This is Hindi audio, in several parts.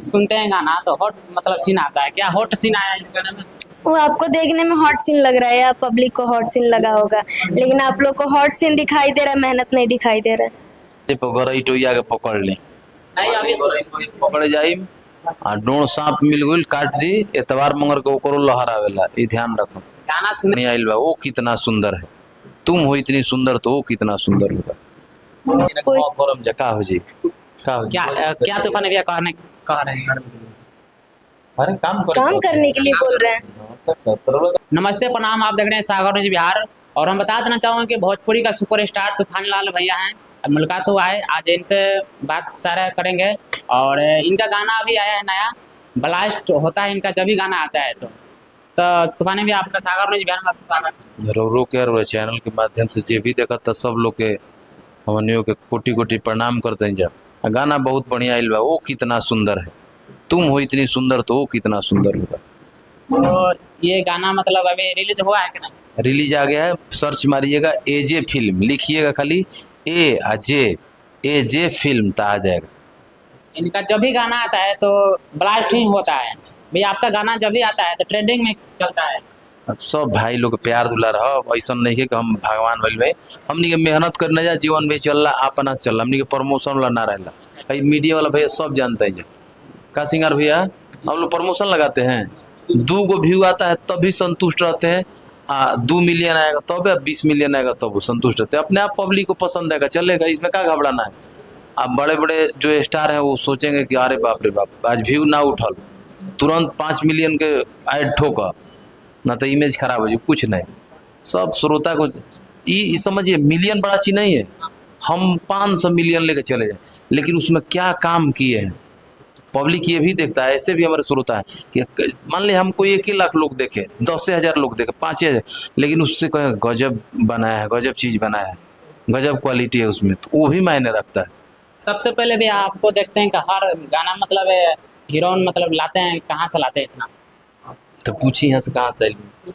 सुनते हैं गाना तो हॉट मतलब सीन आता है। क्या हॉट सीन आया इस गाने में? वो आपको देखने में हॉट सीन लग रहा है या पब्लिक को हॉट सीन लगा होगा, लेकिन आप लोग को हॉट सीन दिखाई दे रहा है, मेहनत नहीं दिखाई दे रहा है। गरई टोइया के पकड़ ली नहीं अभी पकड़े जाई आ डोण सांप मिल गइल काट दी एतवार मंगर के ओकरो लहरावेला ई ध्यान रखो। गाना सुन नहीं आइल बा वो कितना सुंदर है, तुम हो इतनी सुंदर तो वो कितना सुंदर होगा। कोई गरम जा का हो जी का हो क्या क्या तूफान भैया कह रहे हैं? अरे काम करने के लिए बोल रहे हैं। नमस्ते प्रणाम, आप देख रहे हैं सागर न्यूज बिहार। और हम बता देना चाहूँगा कि भोजपुरी का सुपरस्टार तूफान भैया हैं, मुलाकात हुआ है, आज इनसे बात सारा करेंगे। और इनका गाना अभी आया है नया, ब्लास्ट होता है इनका जब भी गाना आता है। तो तूफान भी आपका सागर न्यूज बिहार में स्वागत। रो के और चैनल के माध्यम से जे भी देखा था सब लोग के हमनियों के कोटि कोटि प्रणाम करते हैं। जब गाना बहुत बढ़िया आइल बा, वो कितना सुंदर है, तुम हो इतनी सुंदर तो वो कितना सुंदर होगा। तो ये गाना मतलब अभी रिलीज हुआ है कि नहीं? रिलीज आ गया है, सर्च मारिएगा एजे फिल्म, लिखिएगा खाली ए जे फिल्म तो आ जाएगा। इनका जब भी गाना आता है तो ब्लास्ट ही होता है भैया। आपका गाना जब भी आता है तो ट्रेंडिंग में चलता है। अब सब भाई लोग के प्यार दुलार हो, ऐसा नहीं है कि हम भगवान भइल भाई, हमनी के मेहनत करने जा, जीवन भी चल रहा अपना से चल, हमनी के प्रमोशन वाला ना रहला। भाई मीडिया वाला भैया सब जानते हैं का सिंगर भैया हम लोग प्रमोशन लगाते हैं, 2 गो व्यू आता है तब भी संतुष्ट रहते हैं। 2 मिलियन आएगा तब, 20 मिलियन आएगा तब वो संतुष्ट रहते हैं। अपने आप पब्लिक को पसंद आएगा, चलेगा, इसमें क्या घबराना है। अब बड़े बड़े जो स्टार हैं वो सोचेंगे कि अरे बाप रे बाप आज व्यू ना उठल, तुरंत 5 मिलियन के ऐड ठोका ना तो इमेज खराब हो जाए, कुछ नहीं। सब श्रोता को ये समझिए मिलियन बड़ा चीज नहीं है, हम 500 मिलियन लेके चले जाए, लेकिन उसमें क्या काम किए हैं पब्लिक ये भी देखता है। ऐसे भी हमारे श्रोता है कि मान ले हमको 1 ही लाख लोग देखे, 10,000 लोग देखे, 5,000, लेकिन उससे कहें गजब बनाया है, गजब चीज बनाया है, गजब क्वालिटी है उसमें, तो वो भी मायने रखता है। सबसे पहले भी आपको देखते हैं कि हर गाना मतलब हीरोइन मतलब लाते हैं, कहाँ से लाते हैं इतना? तो पूछी यहाँ से कहाँ से।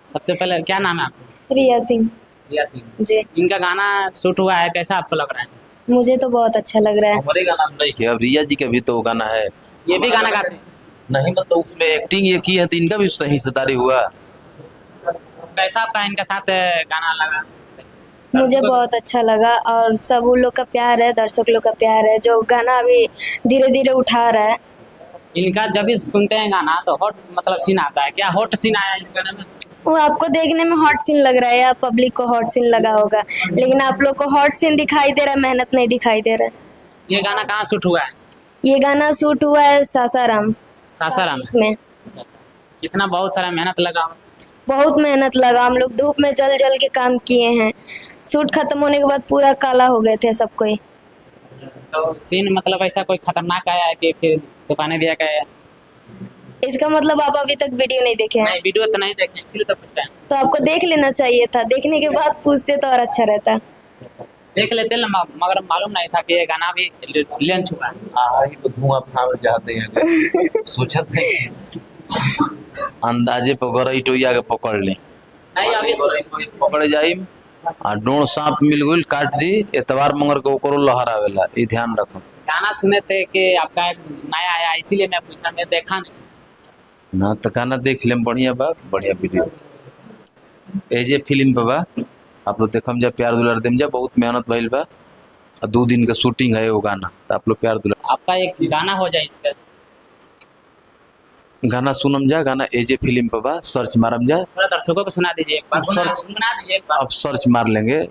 सबसे पहले क्या नाम है आपका? रिया सिंह रिया सिंह जी। इनका गाना शूट हुआ है, कैसा आपको लग रहा है? मुझे तो बहुत अच्छा लग रहा है। हमारे गाना में नहीं किया, अब रिया जी का भी तो गाना है, ये भी गाना गाते हैं? नहीं मतलब उसमें एक्टिंग ये की है तो इनका भी उसमें हिस्सेदारी हुआ। कैसा आपका इनके साथ गाना लगा? मुझे बहुत अच्छा लगा, और सब उन लोग का प्यार है, दर्शक लोग का प्यार है, जो गाना अभी धीरे धीरे उठा रहा है। इनका जब भी सुनते हैं गाना तो हॉट मतलब सीन आता है। क्या हॉट सीन आया इस गाने में? वो आपको देखने में हॉट सीन लग रहा है या पब्लिक को हॉट सीन लगा होगा, लेकिन आप लोग को हॉट सीन दिखाई दे रहा है, मेहनत नहीं दिखाई दे रहा है। ये गाना कहाँ शूट हुआ है? ये गाना शूट हुआ है सासाराम सासाराम में। कितना बहुत सारा मेहनत लगा? बहुत मेहनत लगा, हम लोग धूप में जल जल के काम किए हैं। शूट खत्म होने के बाद पूरा काला हो गए थे सब कोई। तो सीन मतलब ऐसा कोई खतरनाक आया है कि फिर तूफान भैया का है? इसका मतलब आप अभी तक वीडियो नहीं देखे हैं? नहीं वीडियो तो नहीं देखे, इसलिए तो पूछ रहे हैं। तो आपको देख लेना चाहिए था, देखने के बाद पूछते तो और अच्छा रहता। देख लेते ना, मगर मालूम नहीं था कि ये गाना भी लॉन्च हुआ है। तो धुआं फाड़ जाते हैं सोचत है कि अंदाजे पर गरई टोइया के पकड़ ली नहीं अभी पकड़े जाई आ डोण सांप मिल गइल काट दी एतवार मंगर के ओकरो लहरावेला, ई ध्यान रखो। गाना सुने थे कि आपका एक नया आया, इसीलिए मैं पूछा, मैं देखा नहीं। ना तो गाना देख लेम, बढ़िया बा, बढ़िया वीडियो एजे फिल्म पे बा, आप लोग देखम जा, प्यार दुलार देम जा, बहुत मेहनत भइल बा, 2 दिन का शूटिंग है वो गाना, तो आप लोग प्यार दुलार। आपका एक गाना हो जाए इस पे, गाना सुनम जा, गाना एजे फिल्म पे बा, सर्च मारम जा, थोड़ा दर्शकों को सुना दीजिए एक बार, सर्च सुना दीजिए एक बार। अब सर्च मार लेंगे,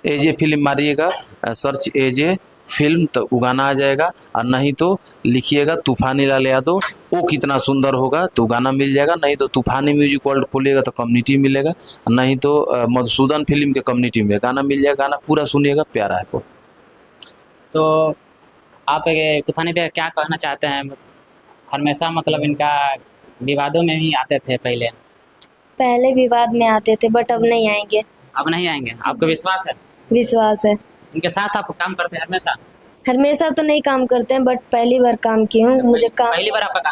एजे फिल्म मारिएगा, सर्च एजे फिल्म तो वो गाना आ जाएगा, और नहीं तो लिखिएगा तूफानी लाल यादव, वो कितना सुंदर होगा तो गाना मिल जाएगा, नहीं तो तूफानी म्यूजिक वर्ल्ड खोलिएगा तो कम्युनिटी मिलेगा, नहीं तो मधुसूदन फिल्म के कम्युनिटी में गाना मिल जाएगा। गाना पूरा सुनिएगा, प्यारा है आपको। तो आप तूफानी भैया क्या कहना चाहते हैं? हमेशा मतलब इनका विवादों में भी आते थे पहले विवाद में आते थे, बट अब नहीं आएंगे। अब नहीं आएंगे, आपको विश्वास है? विश्वास है। इनके साथ आप काम करते हैं हमेशा? हमेशा तो नहीं काम करते हैं, बट पहली बार काम की हूँ। मुझे पहली बार आपका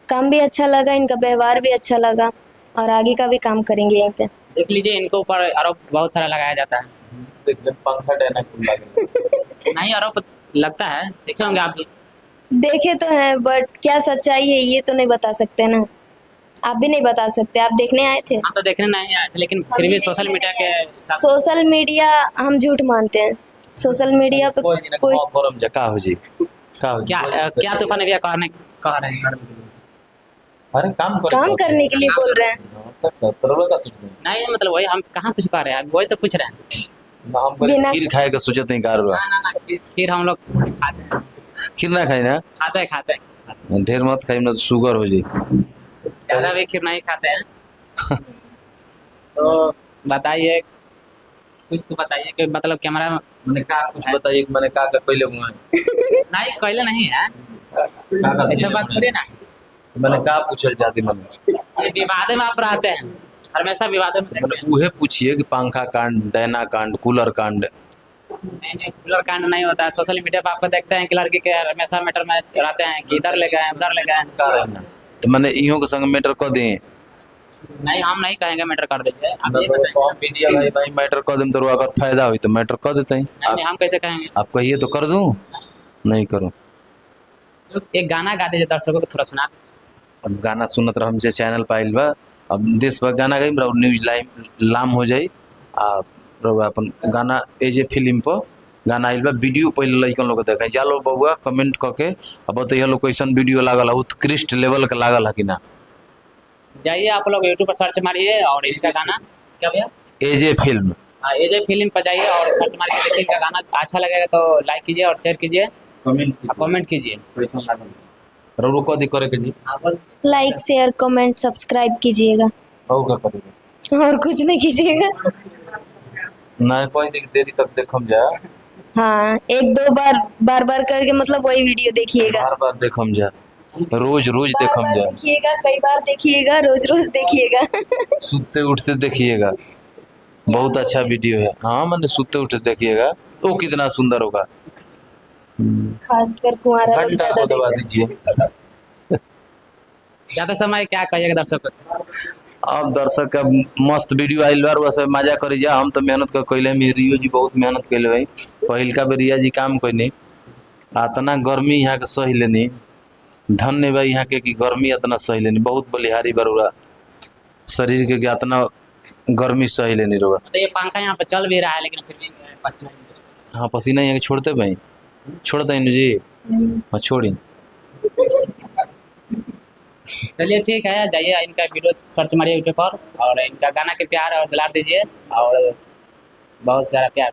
काम भी अच्छा लगा, इनका व्यवहार भी अच्छा लगा, और आगे का भी काम करेंगे यहीं पे। देख लीजिए, इनके ऊपर आरोप बहुत सारा लगाया जाता है। पंखा नहीं आरोप लगता है, देखे होंगे आप भी। देखे तो हैं बट क्या सच्चाई है ये तो नहीं बता सकते ना। आप भी नहीं बता सकते, आप देखने आए थे। हम तो देखने नहीं आए थे, लेकिन फिर भी सोशल मीडिया के हिसाब से सोशल मीडिया हम झूठ मानते हैं। सोशल मीडिया पे कोई फॉरम जका हो जी का हो जी क्या तूफान भैया कह रहे हैं अरे काम करने के लिए बोल रहे हैं। नहीं, मतलब वही हम कहाँ कुछ कह रहे हैं, वही तो पूछ रहे हैं। हम बिना- खीर खाए का सोचते हैं कार ना फिर हम लोग खाते हैं खीर ना खाई ना खाते हैं ढेर मत खाई ना शुगर हो जी ज्यादा भी खीर नहीं खाते हैं। तो बताइए, कुछ तो बताइए कि मतलब कैमरा मैंने का कुछ बताइए कि मैंने का पहले हुआ नहीं कहले नहीं है, ऐसा बात थोड़ी ना। मैंने का पूछल जाती मैंने ये विवाद में आप रहते हैं, हमेशा विवाद में रहते हैं। उहे पूछिए कि पंखा कांड डैना कांड कूलर कांड नहीं, कूलर कांड नहीं होता है। सोशल मीडिया पर आपको देखते हैं कि लड़की के हमेशा मैटर में रहते हैं कि इधर ले गए उधर ले गए। का रहना तो मैंने इहो के संग मैटर कर दें नहीं, हम नहीं कहेंगे मैटर कर दीजिए, आप ये बताइए। मीडिया भाई भाई मैटर कर दें तो अगर फायदा हुई तो मैटर कर देते हैं नहीं, हम कैसे कहेंगे। आप कहिए तो कर दूं नहीं करूं एक गाना गा दीजिए दर्शकों को, थोड़ा सुना। अब गाना सुनत रह हमसे चैनल पाइल बा अब देश भर गाना गई न्यूज लाइव लाम हो जाई आ अपन गाना एजे फिल्म पर गाना आइल बा वीडियो पहले लइकन लोग देखे जालो बबुआ कमेंट करके अब तो लोग कैसन वीडियो लागल उत्कृष्ट लेवल का लागल है कि ना जाइए आप लोग यूट्यूब पर सर्च मारिए और इनका गाना क्या भैया एजे फिल्म एजे फिल्म पर जाइए और सर्च मार के देखिए, इनका गाना अच्छा लगेगा तो लाइक कीजिए और शेयर कीजिए, कमेंट कीजिए। रो को करे के जी लाइक शेयर कमेंट सब्सक्राइब कीजिएगा और का करेगा और कुछ नहीं कीजिएगा। ना कोई देरी तक देखम जा हाँ, एक दो बार बार करके मतलब वही वीडियो देखिएगा। बार बार देखम जा रोज रोज देखम बार जा देखिएगा, कई बार देखिएगा, रोज रोज देखिएगा। सुते उठते देखिएगा बहुत अच्छा वीडियो है हाँ मैंने सुते उठते देखिएगा वो कितना सुंदर होगा खासकर कुंवारा लोग घंटा ज्यादा को दबा देखते हैं। दीजिए ज्यादा समय क्या कहिएगा दर्शकों को। अब दर्शक अब मस्त वीडियो आइल बार वैसे मजा करी जा हम तो मेहनत कर कैले रियो जी बहुत मेहनत कैले भाई पहिल का रिया जी काम कैनी इतना गर्मी यहाँ के सही लेनी धन्य भाई यहाँ के कि गर्मी इतना सही लेनी बहुत बलिहारी बरुआ शरीर के इतना गर्मी सही लेनी रोगा तो ये पंखा यहाँ पे चल भी रहा है लेकिन फिर भी पसीना नहीं बचता। हाँ पसीना यहाँ के छोड़ते भाई छोड़ते हैं जी हाँ छोड़ी चलिए ठीक है, जाइए इनका वीडियो सर्च मारिए यूट्यूब पर और इनका गाना के प्यार और दुलार दीजिए और बहुत सारा प्यार।